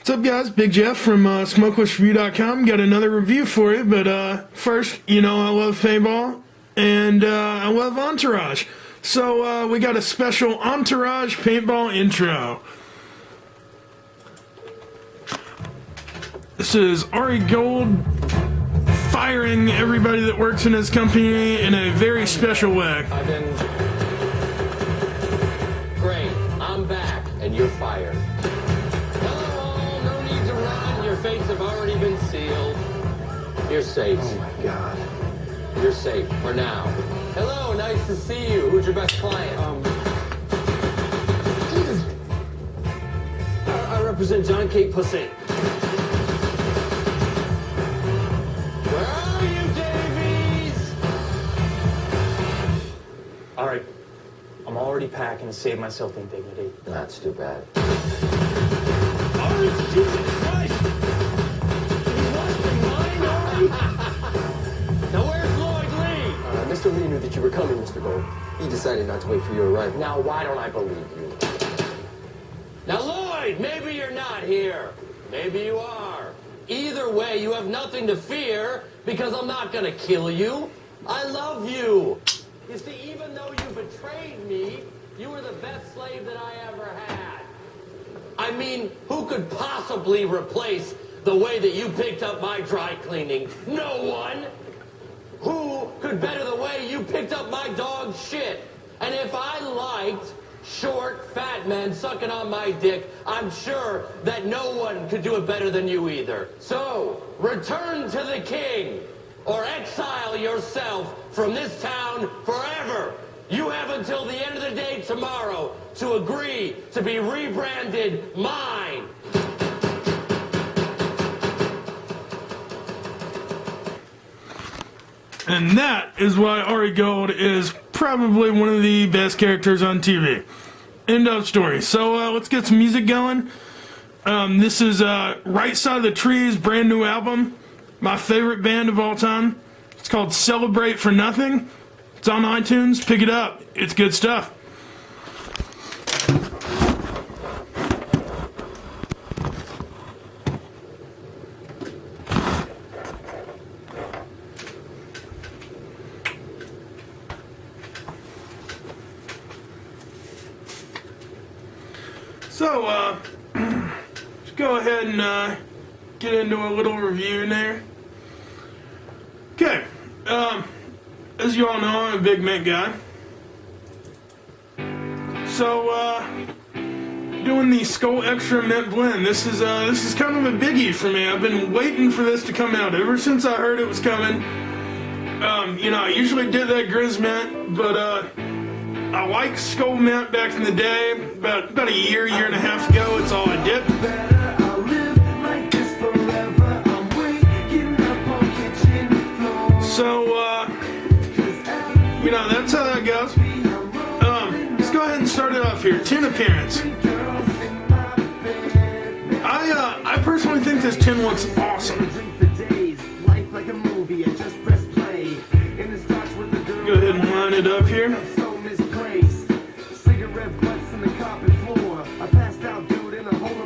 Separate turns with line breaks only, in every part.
What's up, guys? Big Jeff from SmokelessReviews.com. Got another review for you, but first, you know I love paintball and I love Entourage. So we got a special Entourage paintball intro. This is Ari Gold firing everybody that works in his company in a very special way.
Great, I'm back, and you're fired. Your fates have already been sealed. You're safe.
Oh my God.
You're safe for now. Hello, nice to see you. Who's your best client? Jesus. I represent John Kate Pussy. Where are you, Davies?
All right. I'm already packing to save myself indignity.
That's too bad.
Oh, Jesus Christ!
Now where's Lloyd Lee?
Mr. Lee knew that you were coming, Mr. Gold. He decided not to wait for your arrival.
Now why don't I believe you? Now Lloyd, maybe you're not here. Maybe you are. Either way, you have nothing to fear because I'm not gonna kill you. I love you. You see, even though you betrayed me, you were the best slave that I ever had. I mean, who could possibly replace the way that you picked up my dry cleaning? No one. Who could better the way you picked up my dog shit? And if I liked short, fat men sucking on my dick, I'm sure that no one could do it better than you either. So, return to the king, or exile yourself from this town forever. You have until the end of the day tomorrow to agree to be rebranded mine.
And that is why Ari Gold is probably one of the best characters on TV. End of story. So let's get some music going. This is Right Side of the Trees' brand new album. My favorite band of all time. It's called Celebrate for Nothing. It's on iTunes. Pick it up. It's good stuff. So, let's go ahead and get into a little review in there. Okay, as you all know, I'm a big mint guy. So, doing the Skoal Extra Mint Blend. This is kind of a biggie for me. I've been waiting for this to come out ever since I heard it was coming. You know, I usually did that Grizz Mint, but I liked Skoal Mint back in the day. About a year and a half ago, it's all I did. So, you know, that's how that goes. Let's go ahead and start it off here. Tin appearance. I personally think this tin looks awesome. Go ahead and line it up here.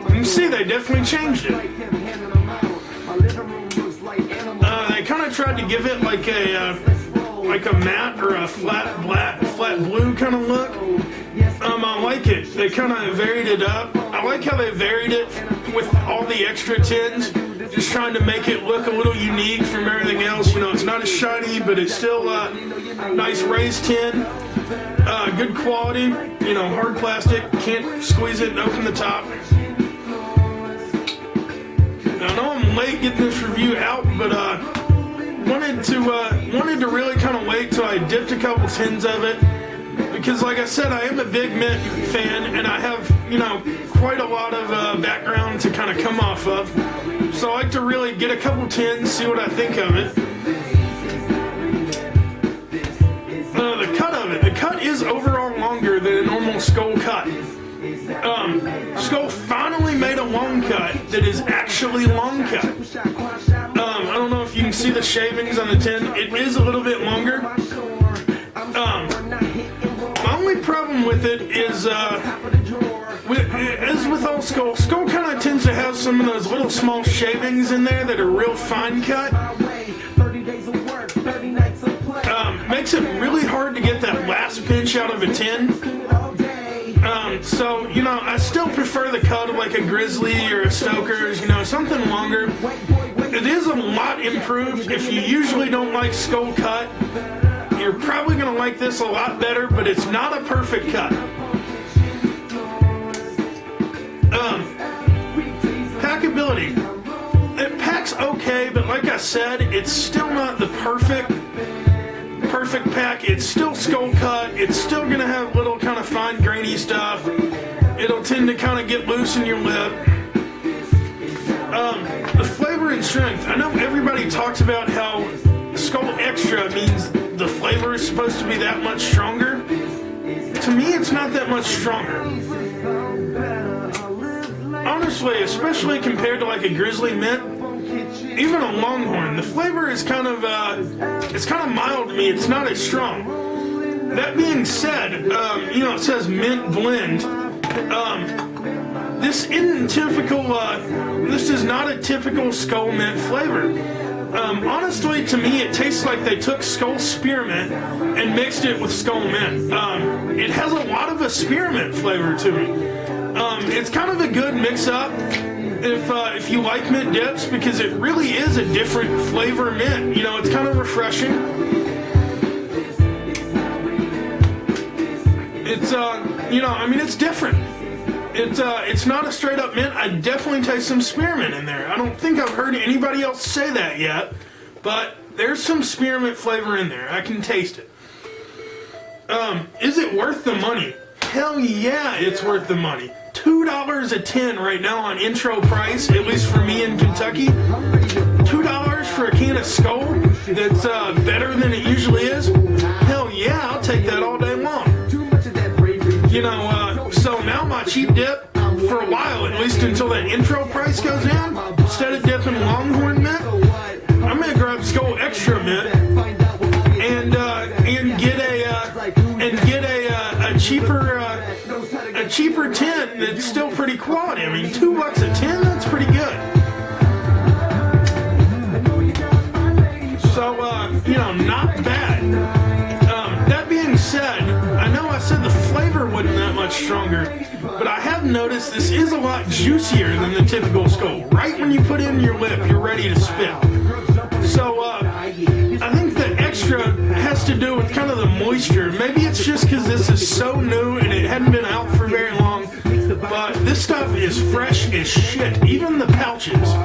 You can see they definitely changed it. They kind of tried to give it like a matte or a flat blue kind of look. I like it. They kind of varied it up. I like how they varied it with all the extra tins, just trying to make it look a little unique from everything else. You know, it's not as shiny, but it's still nice raised tin. Good quality. You know, hard plastic. Can't squeeze it and open the top. Now, I know I'm late getting this review out, but wanted to really kind of wait till I dipped a couple tins of it, because like I said, I am a big mint fan and I have, you know, quite a lot of background to kind of come off of, so I like to really get a couple tins, see what I think of it. The cut of it, the cut is overall longer than a normal Skoal cut. Skoal finally made a long cut that is actually long cut. I don't know if you can see the shavings on the tin. It is a little bit longer. My only problem with it is as with all Skoal, Skoal kind of tends to have some of those little small shavings in there that are real fine cut. Makes it really hard to get that last pinch out of a tin. So, you know, I still prefer the cut of like a Grizzly or a Stoker's, you know, something longer. It is a lot improved. If you usually don't like Skoal cut, you're probably going to like this a lot better, but it's not a perfect cut. Packability. It packs okay, but like I said, it's still not the perfect pack. It's still Skoal cut. It's still going to have little kind of fine grainy stuff. It'll tend to kind of get loose in your lip. The flavor and strength. I know everybody talks about how Skoal Extra means the flavor is supposed to be that much stronger. To me, it's not that much stronger. Honestly, especially compared to like a Grizzly Mint, even a Longhorn, the flavor is kind of mild to me. It's not as strong. That being said, you know, it says mint blend. This isn't typical. This is not a typical Skoal mint flavor. Honestly, to me, it tastes like they took Skoal spearmint and mixed it with Skoal mint. It has a lot of a spearmint flavor to me. It's kind of a good mix-up if you like mint dips, because it really is a different flavor mint. You know, it's kind of refreshing. It's you know, I mean, it's different. It's not a straight up mint. I definitely taste some spearmint in there. I don't think I've heard anybody else say that yet, but there's some spearmint flavor in there. I can taste it. Is it worth the money? Hell yeah, it's worth the money. $2 a tin right now on intro price, at least for me in Kentucky. $2 for a can of Skoal that's better than it usually is. Hell yeah, I'll take that all day long. You know, so now my cheap dip, for a while at least until that intro price goes in, instead of dipping Longhorn mint, I'm gonna grab Skoal Extra mint and get a cheaper tin that's still pretty quality. I mean, $2 a tin, that's pretty good. So, you know, not bad. That being said, I know I said the flavor wasn't that much stronger, but I have noticed this is a lot juicier than the typical Skoal. Right when you put it in your lip, you're ready to spit. So, I think the extra has to do with kind of the moisture. Maybe it's just because this is so new and it hadn't been out for very long, but this stuff is fresh as shit. Even the pouches.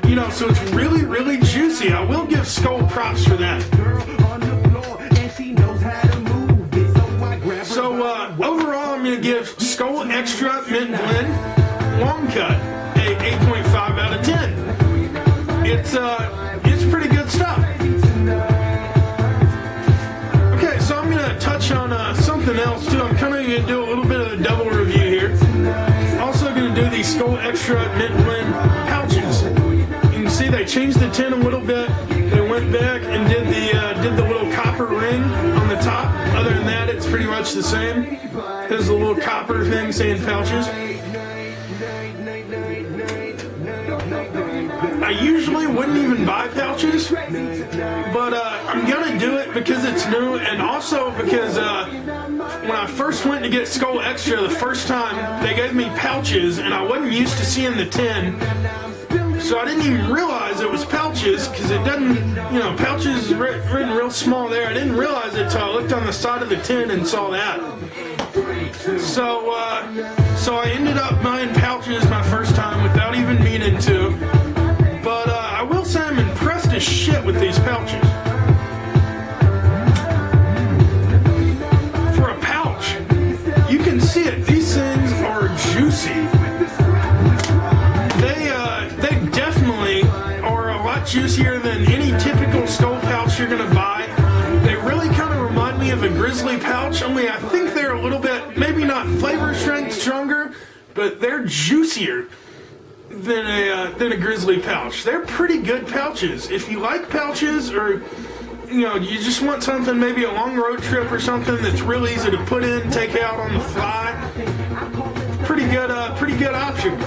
You know, so it's really, really juicy. I will give Skoal props for that. So, overall, I'm going to give Skoal Extra Mint Blend Longcut a 8.5 out of 10. It's pretty good stuff. Okay, so I'm going to touch on something else too. I'm kind of going to do a little bit of a double review here. Also going to do these Skoal Extra Mint Blend pouches. You can see they changed the tin a little bit. They went back and did the little copper ring on the top. Other than that, it's pretty much the same. There's a little copper thing saying pouches. I usually wouldn't even buy pouches, but I'm gonna do it because it's new, and also because when I first went to get Skoal Extra the first time, they gave me pouches, and I wasn't used to seeing the tin, so I didn't even realize it was pouches, because it doesn't, you know, pouches is written real small there. I didn't realize it until I looked on the side of the tin and saw that. So I ended up buying pouches my first time without even meaning to. But I will say I'm impressed as shit with these pouches. For a pouch, you can see it. These things are juicy. They definitely are a lot juicier than any typical Skoal pouch you're gonna buy. They really kind of remind me of a Grizzly pouch, only I think they're a little bit, maybe not flavor strength stronger, but they're juicier than a Grizzly pouch. They're pretty good pouches. If you like pouches, or you know, you just want something, maybe a long road trip or something that's real easy to put in, take out on the fly, pretty good option.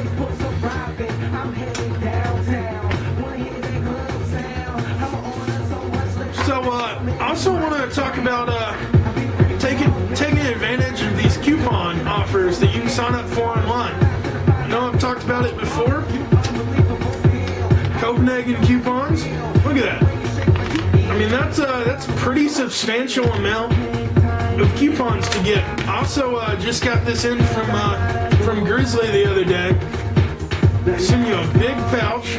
So I also want to talk about taking advantage of these coupon offers that you can sign up for online. I know I've talked about it before. Copenhagen coupons. Look at that. I mean, that's a pretty substantial amount of coupons to get. Also, just got this in from Grizzly the other day. They send you a big pouch,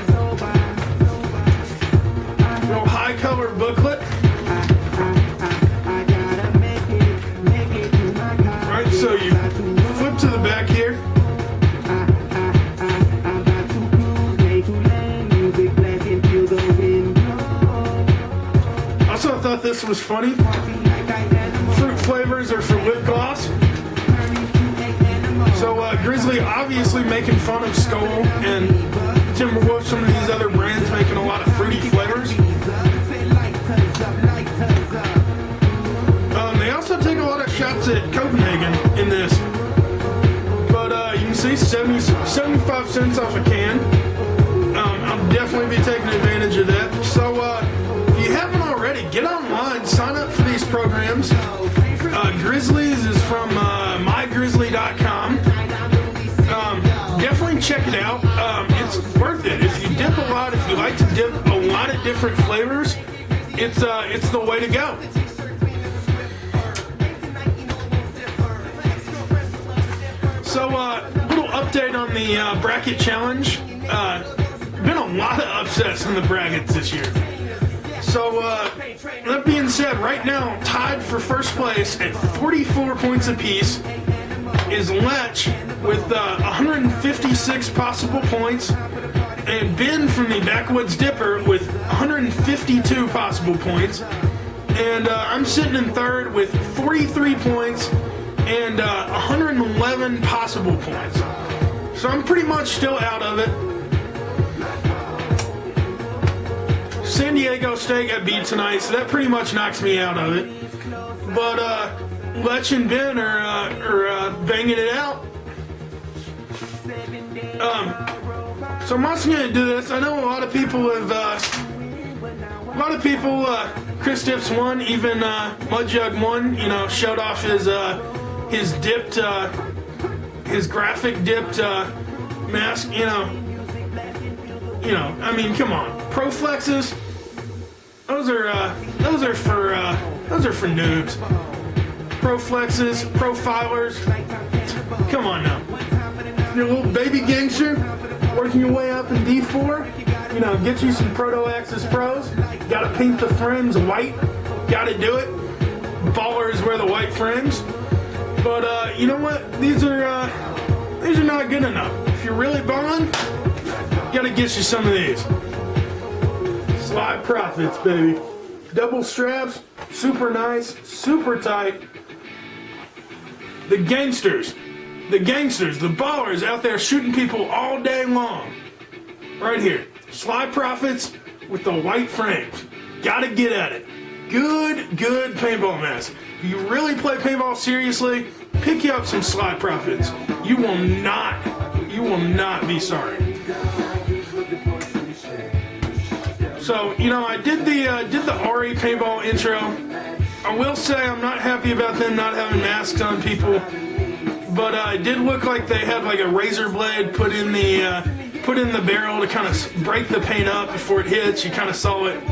real high color booklet. Right, so you flip to the back here. Also, I thought this was funny. Fruit flavors are for lip gloss. So Grizzly obviously making fun of Skoal and Timberwolf, some of these other brands making a lot of fruity flavors. They also take a lot of shots at Copenhagen in this. But you can see 75 cents off a can. I'll definitely be taking advantage of that. So if you haven't already, get online, sign up for these programs. Grizzlies is from mygrizzly.com. Definitely check it out. It's worth it. If you dip a lot, if you like to dip a lot of different flavors, it's the way to go. So, little update on the bracket challenge. Been a lot of upsets in the brackets this year. So, that being said, right now, tied for first place at 44 points apiece is Lech with 156 possible points, and Ben from the Backwoods Dipper with 152 possible points. And I'm sitting in third with 43 points and 111 possible points. So I'm pretty much still out of it. San Diego State got beat tonight, so that pretty much knocks me out of it. But Lech and Ben are banging it out. So I'm also going to do this. I know a lot of people have, Chris Dips won, even Mudjug won, showed off his dipped, his graphic dipped mask, I mean, come on. Pro flexes, those are for noobs. Pro flexes, profilers, come on now. You're a little baby gangster, working your way up in D4, get you some Proto Access Pros, gotta paint the frames white, gotta do it. Baller is wear the white frames. But you know what? These are not good enough. If you're really balling, gotta get you some of these. Slide Profits, baby. Double straps, super nice, super tight. The gangsters, the ballers out there shooting people all day long. Right here. Slide Profits with the white frames. Gotta get at it. Good paintball mask. If you really play paintball seriously, pick you up some Slide Profits. You will not be sorry. So, I did the Ari paintball intro. I will say I'm not happy about them not having masks on people, but it did look like they had like a razor blade put in the barrel to kind of break the paint up before it hits. You kind of saw it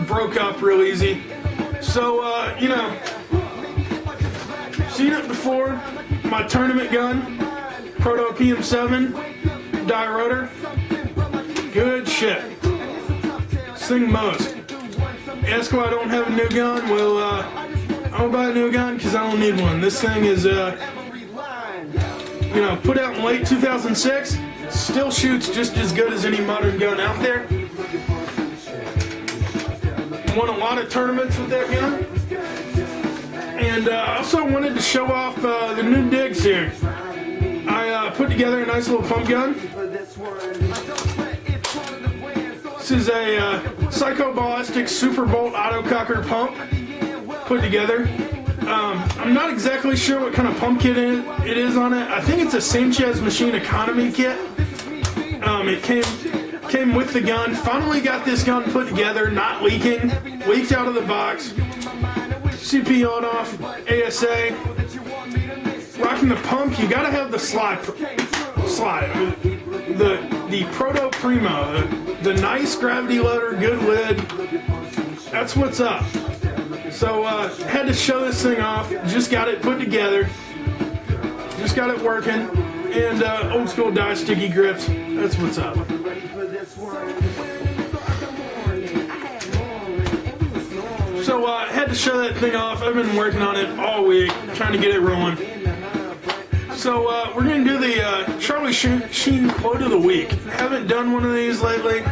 broke up real easy. So, seen it before. My tournament gun, Proto PM7 die rotor. Good shit. Thing most. Ask why I don't have a new gun. Well, I'll buy a new gun because I don't need one. This thing is, put out in late 2006. Still shoots just as good as any modern gun out there. Won a lot of tournaments with that gun. And I also wanted to show off the new digs here. I put together a nice little pump gun. This is a Psycho Ballistic Super Bolt Autococker pump put together. I'm not exactly sure what kind of pump kit it is on it. I think it's a Sanchez Machine Economy kit. It came with the gun. Finally got this gun put together, not leaking. Leaked out of the box. CPO'd off, ASA. Rocking the pump, you gotta have the slide. The Proto Primo, the nice gravity loader, good lid. That's what's up. So had to show this thing off. Just got it put together. Just got it working. And old school die sticky grips. That's what's up. So had to show that thing off. I've been working on it all week, trying to get it rolling. So we're going to do the Charlie Sheen quote of the week. Haven't done one of these lately.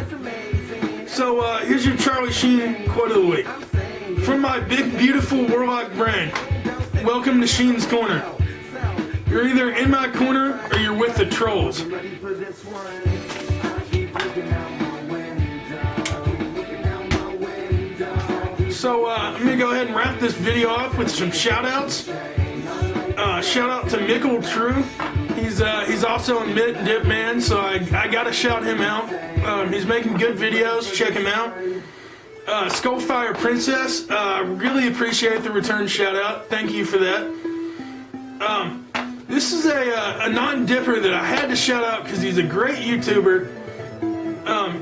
So here's your Charlie Sheen quote of the week. From my big, beautiful warlock brain, welcome to Sheen's Corner. You're either in my corner or you're with the trolls. So I'm going to go ahead and wrap this video off with some shout-outs. Shout out to Mickeltrue. He's also a Mid Dip man, so I gotta shout him out. He's making good videos. Check him out. Skoalfireprincess. Really appreciate the return shout out. Thank you for that. This is a non-dipper that I had to shout out because he's a great YouTuber.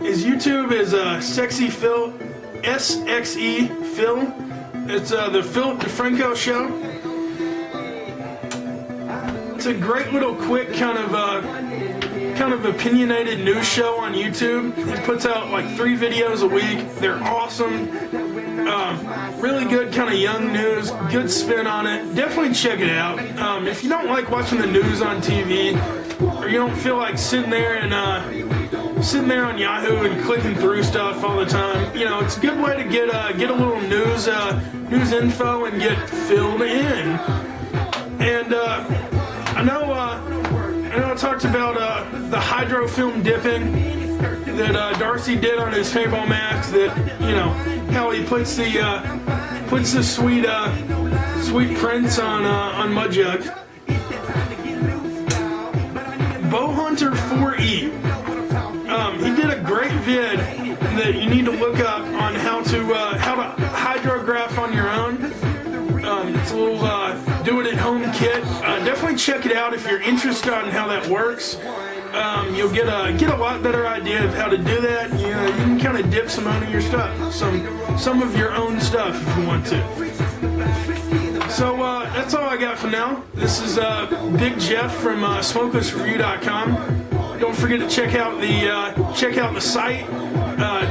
His YouTube is sxephil, sxephil. It's the Philip DeFranco show. It's a great little quick kind of opinionated news show on YouTube. He puts out like 3 videos a week. They're awesome. Really good kind of young news. Good spin on it. Definitely check it out. If you don't like watching the news on TV, or you don't feel like sitting there on Yahoo and clicking through stuff all the time, you know, it's a good way to get a little news info and get filled in. And I know I talked about the hydrofilm dipping that Darcy did on his paintball mask. That, you know, how he puts the sweet prints on mud jugs. Bowhunter 4E. He did a great vid that you need to look up on how to hydrograph on your own. It's a little do-it-at-home kit. Definitely check it out if you're interested in how that works. You'll get a lot better idea of how to do that. You know, you can kind of dip some of your stuff, some of your own stuff if you want to. So that's all I got for now. This is Big Jeff from SmokelessReviews.com. Don't forget to check out the site.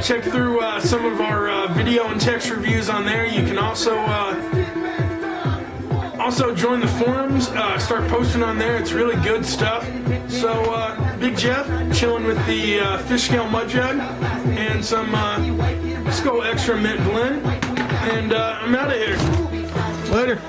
Check through some of our video and text reviews on there. You can also join the forums. Start posting on there. It's really good stuff. So Big Jeff chilling with the fish scale mud jug and some Skoal Extra Mint Blend. And I'm out of here. Later.